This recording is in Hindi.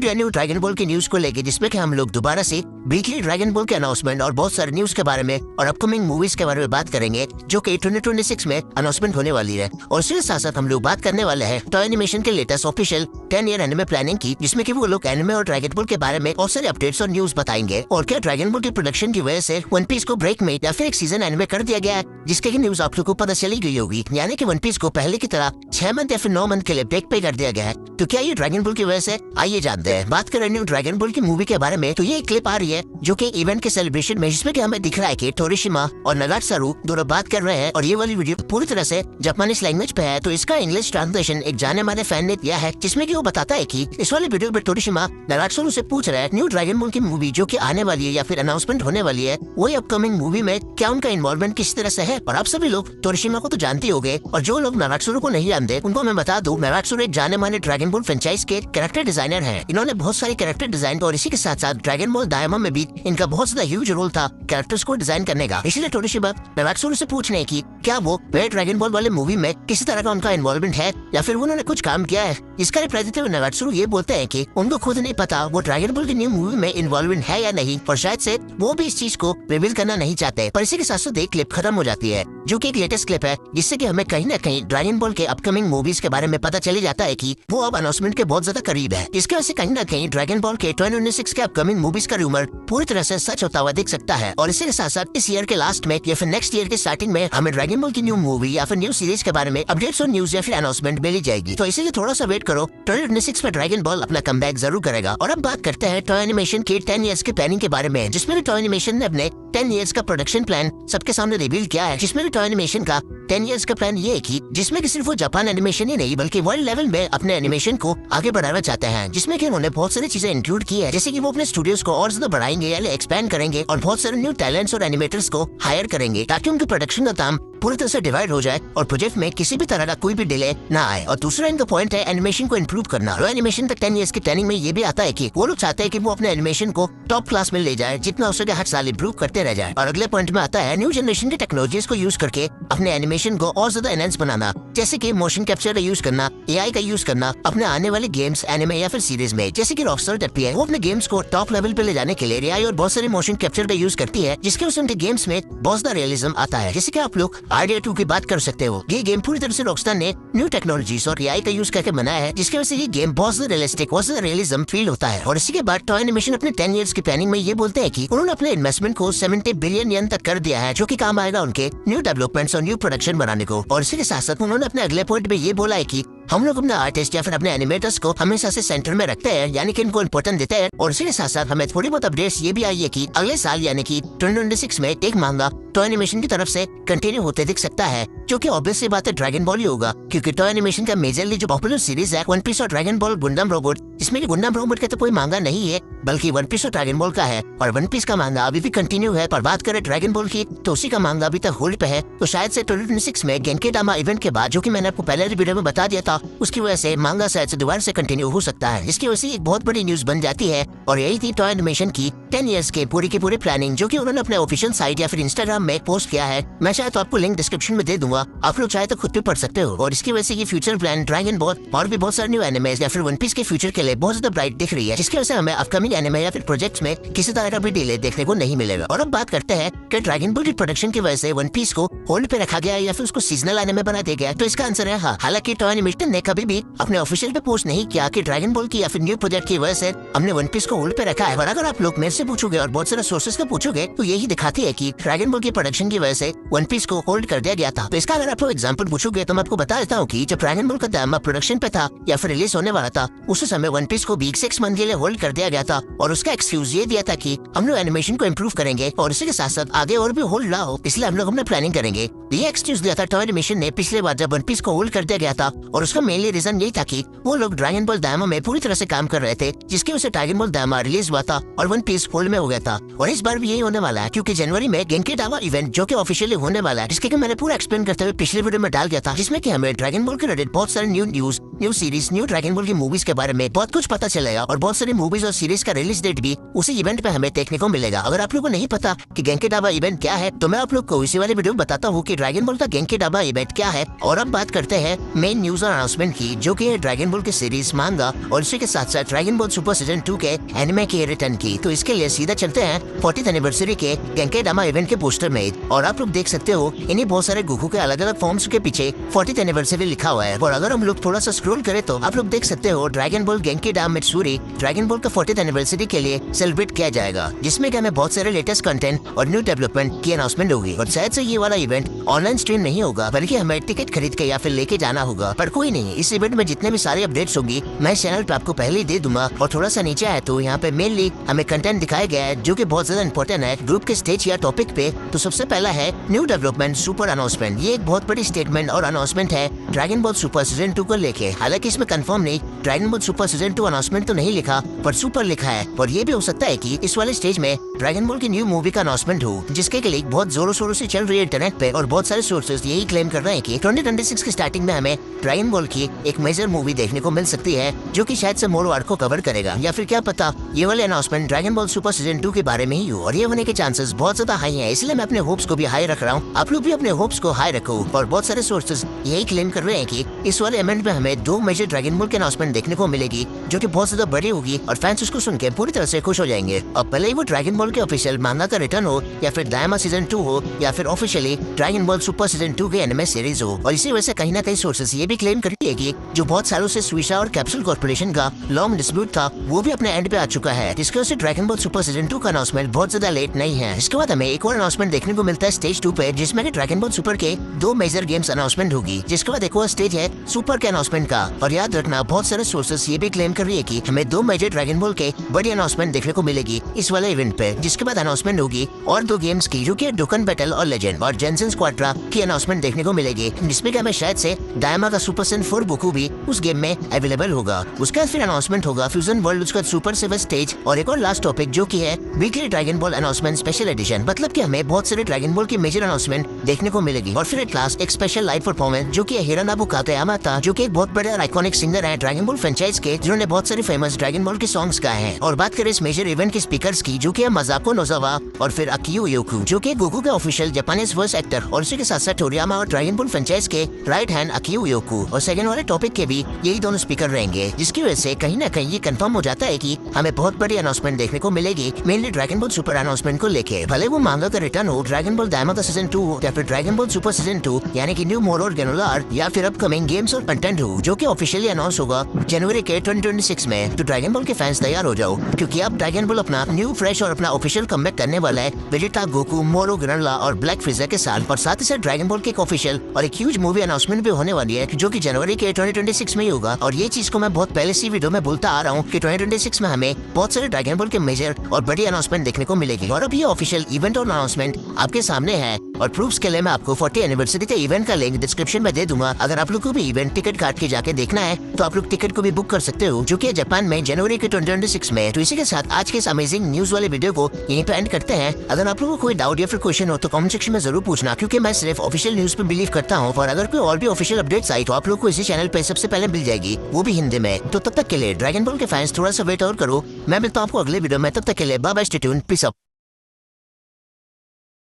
न्यू ड्रैगन बॉल की न्यूज को लेके, जिसमें कि हम लोग दोबारा से वीकली ड्रैगन बॉल के अनाउंसमेंट और बहुत सारे न्यूज के बारे में और अपकमिंग मूवीज के बारे में बात करेंगे जो कि 2026 में अनाउंसमेंट होने वाली है। और इसके साथ साथ हम लोग बात करने वाले हैं टॉय एनिमेशन के latest official 10 year anime planning की, जिसमें कि वो लोग एनिमे और ड्रैगन बॉल के बारे में बहुत सारे अपडेट्स और न्यूज बताएंगे। और क्या ड्रैगन बॉल की प्रोडक्शन की वजह से वन पीस को ब्रेक में या फिर एक सीजन एनिमे कर दिया गया है, जिसके की न्यूज आप लोग को पता चली गई होगी। यानी कि वन पीस को पहले की तरह 6 मंथ या फिर 9 मंथ के लिए ब्रेक पे कर दिया गया है। तो क्या ये ड्रैगन बॉल की वजह से, आइए जानते हैं। बात करें न्यू ड्रैगन बॉल की मूवी के बारे में, तो ये एक क्लिप आ रही है जो कि इवेंट के सेलिब्रेशन में, जिसमें कि हमें दिख रहा है कि तोरिशिमा और नगात्सुरु दोनों बात कर रहे हैं। और ये वाली वीडियो पूरी तरह से जापानीज लैंग्वेज पे है, तो इसका इंग्लिश ट्रांसलेशन एक जाने माने फैन ने दिया है, जिसमें कि वो बताता है कि इस वाली वीडियो में तोरिशिमा नगात्सुरु से पूछ रहा है न्यू ड्रैगन बॉल की मूवी जो कि आने वाली है या फिर अनाउंसमेंट होने वाली है, वही अपकमिंग मूवी में क्या उनका इन्वॉल्वमेंट किस तरह से है। और आप सभी लोग तोरिशिमा को तो जानते होंगे, और जो लोग नगात्सुरु को नहीं जानते उनको मैं बता दूं, नगात्सुरु एक जाने माने ड्रैगन बॉल फ्रेंचाइज के कैरेक्टर डिजाइनर हैं। इन्होंने बहुत सारे कैरेक्टर डिजाइन, और इसी के साथ साथ ड्रैगन बॉल डायमंड में भी इनका बहुत ज्यादा ह्यूज रोल था कैरेक्टर्स को डिजाइन करने का। इसलिए तोरिशिमा नगात्सुरु से पूछ रहे हैं कि क्या वो ड्रैगन बॉल वाले मूवी में किसी तरह का उनका इन्वॉल्वमेंट है या फिर उन्होंने कुछ काम किया है। इसका रिप्लाई देते हुए नगात्सुरु ये बोलते हैं कि उनको खुद नहीं पता वो ड्रैगन बॉल की न्यू मूवी में इन्वॉल्वमेंट है या नहीं, और शायद से वो भी इस चीज को रिवील करना नहीं चाहते। पर इसी के साथ साथ एक क्लिप खत्म हो जाती है जो कि एक लेटेस्ट क्लिप है, जिससे कि हमें कहीं न कहीं ड्रैगन बॉल के अपकमिंग मूवीज के बारे में पता चली जाता है कि वो अब अनाउंसमेंट के बहुत ज्यादा करीब है। इसके वजह से कहीं न कहीं ड्रैगन बॉल के 2026 के अपकमिंग मूवीज का रूमर पूरी तरह से सच होता हुआ दिख सकता है। और इसी के साथ साथ इस ईयर के लास्ट में या फिर नेक्स्ट ईयर के स्टार्टिंग में हमें ड्रैगन बॉल की न्यू मूवी या फिर न्यू सीरीज के बारे में अपडेट्स और न्यूज या फिर अनाउंसमेंट मिली जाएगी। तो इसीलिए थोड़ा सा वेट करो, 2026 में ड्रैगन बॉल अपना कमबैक जरूर करेगा। और अब बात करते हैं टॉय एनिमेशन के 10 ईयर्स के प्लानिंग के बारे में, जिसमें टॉय एनिमेशन ने अपने 10 ईयर्स का प्रोडक्शन प्लान सबके सामने रिवील किया है। जिसमें टॉय एनिमेशन का 10 ईयर्स का प्लान ये है कि जिसमें कि सिर्फ वो जापान एनिमेशन ही नहीं बल्कि वर्ल्ड लेवल में अपने एनिमेशन को आगे बढ़ाना चाहते हैं, जिसमें कि उन्होंने बहुत सारी चीजें इंक्लूड की है, जैसे कि वो अपने स्टूडियोज को और ज्यादा बढ़ाएंगे या एक्सपैंड करेंगे और बहुत सारे न्यू टैलेंट्स और एनिमेटर्स को हायर करेंगे, ताकि उनके प्रोडक्शन का काम पूरी तरह से डिवाइड हो जाए और प्रोजेक्ट में किसी भी तरह का कोई भी डिले ना आए। और दूसरा इनका पॉइंट है एनिमेशन को इम्प्रूव करना। और एनिमेशन तक 10 ईयर्स की ट्रेनिंग में ये भी आता है कि वो लोग चाहते हैं कि वो अपने एनिमेशन को टॉप क्लास में ले जाए, जितना हो सके हर साल इम्प्रूव करते रह जाए। और अगले पॉइंट में आता है न्यू जनरेशन की टेक्नोलॉजीज को यूज करके अपने एनिमेशन को और ज्यादा एनहांस बनाना, जैसे कि मोशन कैप्चर का यूज करना, AI का यूज करना अपने आने वाले गेम्स, एनिमे या फिर सीरीज में। जैसे कि रॉकस्टार है, वो अपने गेम्स को टॉप लेवल पे ले जाने के लिए AI और बहुत सारे मोशन कैप्चर का यूज करती है, जिसके वजह से उनके गेम्स में बहुत ज्यादा रियलिज्म आता है। जैसे कि आप लोग आइडिया 2 की बात कर सकते हो, ये गेम पूरी तरह से रॉकस्टार ने न्यू टेक्नोलॉजीज और AI का यूज करके बनाया है, जिसकी वजह से ये गेम बहुत ज्यादा रियलिस्टिक, बहुत ज्यादा रियलिज्म फील होता है। और इसी के बाद टॉय एनिमेशन अपने 10 ईयर्स की प्लानिंग में ये बोलते हैं कि उन्होंने अपने इन्वेस्टमेंट को 70 बिलियन येन तक कर दिया है, जो कि काम आएगा उनके न्यू डेवलपमेंट्स और न्यू प्रोडक्शन बनाने को। और इसी के साथ साथ उन्होंने अपने अगले पॉइंट में ये बोला है कि हम लोग अपने आर्टिस्ट या फिर अपने एनिमेटर्स को हमेशा से सेंटर में रखते हैं, यानी कि इनको इम्पोर्टेंट देते हैं। और इसी के साथ साथ हमें थोड़ी बहुत अपडेट्स ये भी आई है कि अगले साल यानी कि 2026 में एक मांगा टॉय एनिमेशन की तरफ से कंटिन्यू होते दिख सकता है, जो कि ऑब्वियस सी बात है ड्रैगन बॉल ही होगा, क्योंकि टॉय एनिमेशन का मेजरली जो पॉपुलर सीरीज है वन पीस और ड्रैगन बॉल गुंडम रोबोट, जिसमें कि गुंडम रोबोट का तो कोई मांगा नहीं है बल्कि वन पीस और ड्रैगन बॉल का है। और वन पीस का मांगा अभी भी कंटिन्यू है। पर बात करें ड्रैगन बॉल की, तो उसी का मांगा अभी तक होल्ड पे है। तो शायद से 2026 में गेंकेडामा इवेंट के बाद, जो कि मैंने आपको पहले वीडियो में बता दिया था, उसकी वजह से मांगा शायद से दोबारा से कंटिन्यू हो सकता है, जिसकी वजह से एक बहुत बड़ी न्यूज बन जाती है। और यही थी टॉय एनिमेशन की 10 ईयर्स के पूरी की पूरी प्लानिंग, जो कि उन्होंने अपने ऑफिशियल साइट या फिर इंस्टाग्राम में पोस्ट किया है। मैं चाहे तो आपको लिंक डिस्क्रिप्शन में दे दूंगा, आप लोग चाहे तो खुद भी पढ़ सकते हो। और इसकी वजह से ये फ्यूचर प्लान ड्रैगन बॉल और भी बहुत सारे न्यू एनिमेज या फिर वन पीस के फ्यूचर के लिए बहुत ज्यादा ब्राइट दिख रही है, जिसकी वजह से हमें अपकमिंग एनिमे या फिर प्रोजेक्ट्स में किसी तरह का भी डिले देखने को नहीं मिलेगा। और अब बात करते हैं कि ड्रैगन बॉल की प्रोडक्शन की वजह से वन पीस को होल्ड पे रखा गया या फिर उसको सीजनल एनिमे बना दिया गया। तो इसका आंसर है हाँ। हालांकि टॉय एनिमेशन ने कभी भी अपने ऑफिशियल पे पोस्ट नहीं किया कि ड्रैगन बॉल की या फिर न्यू प्रोजेक्ट की वजह से हमने वन पीस को होल्ड पे रखा है। और अगर आप लोग मेरे से पूछोगे और बहुत सारे सोर्सेज को पूछोगे, तो यही दिखाती है कि ड्रैगन बॉल की प्रोडक्शन की वजह से वन पीस को होल्ड कर दिया गया था। तो इसका अगर आप लोग एग्जांपल पूछोगे तो मैं आपको बता देता हूँ कि जब ड्रैगन बॉल का ड्रामा प्रोडक्शन पे था या फिर रिलीज होने वाला था, उस समय वन पीस को भी 6 मंथ के लिए होल्ड कर दिया गया था। और उसका एक्सक्यूज ये दिया था कि हम लोग एनिमेशन को इम्प्रूव करेंगे और इसी के साथ साथ आगे और भी होल्ड ना हो, इसलिए हम लोग अपना प्लानिंग करेंगे। ये एक्सक्यूज दिया था टॉय एनिमेशन ने पिछले बार जब वन पीस को होल्ड कर दिया गया था। और उसका मेनली रीजन यही था कि वो लोग ड्रैगन बॉल दामा में पूरी तरह से काम कर रहे थे, जिसकी वजह से ड्रैगन बॉल दामा रिलीज हुआ था और वन पीस होल्ड में हो गया था। और इस बार भी यही होने वाला है, क्योंकि जनवरी में गेंकेडामा इवेंट जो कि ऑफिशियली होने वाला है, जिसके मैंने पूरा एक्सप्लेन करते हुए पिछले वीडियो में डाल गया था, जिसमें कि हमें ड्रैगन बॉल के रिलेटेड बहुत सारे new news new series new dragon ball की मूवीज के बारे में बहुत कुछ पता चलेगा और बहुत सारी मूवीज और सीरीज का रिलीज डेट भी उसी इवेंट पे हमें देखने को मिलेगा। अगर आप लोगों को नहीं पता कि गेंकीडाबा इवेंट क्या है तो मैं आप लोग को इसी वाले वीडियो में बताता हूँ कि ड्रैगन बॉल का गेंकीडाबा इवेंट क्या है। और अब बात करते हैं मेन न्यूज और अनाउंसमेंट की, जो की है ड्रैगन बॉल की सीरीज मांगा और इसी के साथ साथ ड्रैगन बॉल सुपर सीजन 2 के एनिमे के रिटर्न की। तो इसके लिए सीधा चलते हैं 40th एनिवर्सरी के गेंकीडाबा इवेंट के पोस्टर में। और आप लोग देख सकते हो इन्हीं बहुत सारे गोकू के अलग अलग फॉर्म्स के पीछे 40th एनिवर्सरी लिखा हुआ है। और अगर हम लोग थोड़ा सा स्क्रॉल करें तो आप लोग देख सकते हो ड्रैगन बॉल गेंकीडाबा मित्सुरी ड्रैगन बॉल का 40th एनिवर्सरी के लिए सेलिब्रेट किया जाएगा, जिसमें कि हमें बहुत सारे लेटेस्ट कंटेंट और न्यू डेवलपमेंट की अनाउंसमेंट होगी। और शायद से ये वाला इवेंट ऑनलाइन स्ट्रीम नहीं होगा, बल्कि हमें टिकट खरीद के या फिर लेके जाना होगा। पर कोई नहीं, इस इवेंट में जितने भी सारे अपडेट्स होंगी मैं चैनल पे आपको पहले ही दे दूंगा। और थोड़ा सा नीचे है तो यहाँ पे मेनली हमें कंटेंट दिखाया गया है जो कि बहुत ज्यादा इंपॉर्टेंट है ग्रुप के स्टेज या टॉपिक पे। तो सबसे पहला है न्यू डेवलपमेंट सुपर अनाउंसमेंट। ये एक बहुत बड़ी स्टेटमेंट और अनाउंसमेंट है ड्रैगन बॉल सुपर सीजन 2 को लेके। हालांकि इसमें कंफर्म नहीं dragon ball super season 2 announcement तो नहीं लिखा, पर सुपर लिखा है। और ये भी हो सकता है कि इस वाले स्टेज में ड्रैगन बॉल की न्यू मूवी का अनाउंसमेंट हो, जिसके लीक बहुत जोरों शोरों से चल रही है इंटरनेट पे। और बहुत सारे सोर्सेज यही क्लेम कर रहे हैं कि 2026 की स्टार्टिंग में हमें ड्रैगन बॉल की एक मेजर मूवी देखने को मिल सकती है, जो कि शायद से मोरो आर्क को कवर करेगा। या फिर क्या पता ये वाले announcement dragon ball super season 2 के बारे में ही हो। और ये होने के चांसेस बहुत ज्यादा हाई है, इसलिए मैं अपने होप्स को भी हाई रख रहा हूँ। आप लोग भी अपने होप्स को हाई रखो। और बहुत सारे सोर्सेज यही क्लेम कर रहे हैं कि इस वाले इवेंट में हमें 2 मेजर ड्रैगन बॉल के अनाउंसमेंट देखने को मिलेगी, जो कि बहुत ज्यादा बड़ी होगी और फैंस उसको सुन के पूरी तरह से खुश हो जाएंगे। अब भले ही वो ड्रैगन बॉल के ऑफिशियल मांगा का रिटर्न हो, या फिर दायमा सीजन 2 हो, या फिर officially dragon ball super season 2 के एनिमे सीरीज हो। और इसी वजह से कहीं ना कहीं सोर्सेज ये भी क्लेम करती है कि जो बहुत सालों से सुइशा और कैप्सूल कॉर्पोरेशन का लॉन्ग डिस्प्यूट था वो भी अपने एंड पे आ चुका है, जिसकी वजह से ड्रैगन बॉल सुपर सीजन 2 का अनाउंसमेंट बहुत ज्यादा लेट नहीं है। इसके बाद हमें एक और अनाउंसमेंट देखने को मिलता है स्टेज 2 पे, जिसमें ड्रैगन बॉल सुपर के 2 मेजर गेम्स अनाउंसमेंट होगी। जिसके बाद एक और स्टेज है सुपर के अनाउंसमेंट का। और याद रखना बहुत सारे सोर्सेज ये भी क्लेम कर रही है कि हमें 2 मेजर ड्रैगन बॉल के बड़ी अनाउंसमेंट देखने को मिलेगी इस वाले इवेंट पे। जिसके बाद अनाउंसमेंट होगी और 2 गेम्स की, जो कि डोकन बैटल और लेजेंड और जेंसन स्क्वाड्रा की अनाउंसमेंट देखने को मिलेगी, जिसमें कि हमें शायद से दायमा का सुपर सेन 4 गोकू भी उस गेम में अवेलेबल होगा। उसके बाद फिर अनाउंसमेंट होगा फ्यूजन वर्ल्ड, उसका सुपर सेवर स्टेज और एक और लास्ट टॉपिक जो कि है weekly dragon ball announcement special edition. मतलब कि हमें बहुत सारे ड्रैगन बॉल की मेजर अनाउंसमेंट देखने को मिलेगी। और फिर एट लास्ट एक स्पेशल लाइव परफॉर्मेंस जो कि हिरानोबु कातायामा था, जो कि एक बहुत बड़े आइकॉनिक सिंगर है ड्रैगन बॉल फ्रेंचाइज के, जिन्होंने बहुत सारे फेमस ड्रैगन बॉल के सॉन्ग्स गाए हैं। और बात करें इस मेजर इवेंट के स्पीकर्स की, जो कि है मजाको नोजावा और फिर अकियो योकू, जो कि गोकू के ऑफिशियल जापानीज वॉइस एक्टर, और इसी के साथ साथ टोरियामा और ड्रैगन बॉल फ्रेंचाइज के राइट हैंड अकियो योकू। और सेकंड वाले टॉपिक के भी यही दोनों स्पीकर रहेंगे, जिसकी वजह से कहीं ना कहीं ये कंफर्म हो जाता है कि हमें बहुत बड़ी अनाउंसमेंट देखने को मिलेगी, mainly dragon ball super announcement को लेके। भले वो मांगा का रिटर्न हो, ड्रैगन बॉल दायमा का सीजन 2 हो, या फिर ड्रैगन बॉल सुपर सीजन 2 यानी कि न्यू मोरो और ग्रेनुलर, या फिर अपकमिंग गेम्स और कंटेंट हो, जो कि ऑफिशियली अनाउंस होगा जनवरी के 2026 में। तो ड्रैगन बॉल के फैंस तैयार हो जाओ, क्योंकि अब ड्रैगन बॉल अपना न्यू फ्रेश और अपना ऑफिशियल कमबैक करने वाला है वेजिटा, गोकू, मोरो, ग्रेनुला और ब्लैक फ्रीजर के साथ। और साथ ही साथ ड्रैगन बॉल के एक ऑफिशियल और एक ह्यूज मूवी अनाउंसमेंट भी होने वाली है, जो कि जनवरी के 2026 में ही होगा। और ये चीज को मैं बहुत पहले से वीडियो में बोलता आ रहा हूँ कि 2026 में हमें बहुत सारे ड्रैगन बॉल के मेजर और बड़ी अनाउंसमेंट देखने को मिलेगी। और अब ये ऑफिशियल इवेंट और अनाउंसमेंट आपके सामने है। और प्रूफ्स के लिए मैं आपको 40 एनिवर्सरी के इवेंट का लिंक डिस्क्रिप्शन में दे दूंगा। अगर आप लोग को भी इवेंट टिकट काट के जाके देखना है तो आप लोग टिकट को भी बुक कर सकते हो, जो कि जापान में जनवरी के 2026 में। तो इसी के साथ आज के इस अमेजिंग न्यूज वाले वीडियो को यहीं पे एंड करते हैं। अगर आप लोगों को कोई डाउट या फिर क्वेश्चन हो तो कमेंट सेक्शन में जरूर पूछना, क्योंकि मैं सिर्फ ऑफिशियल न्यूज पे बिलीव करता हूँ। और अगर कोई और भी ऑफिशियल अपडेट्स आई तो आप लोग को इसी चैनल पे सबसे पहले मिल जाएगी, वो भी हिंदी में। तो तब तक के लिए ड्रैगन बॉल के फैंस थोड़ा सा वेट और करो। मैं मिलता हूँ आपको अगले वीडियो में, तब तक के लिए bye bye, stay tuned, peace out.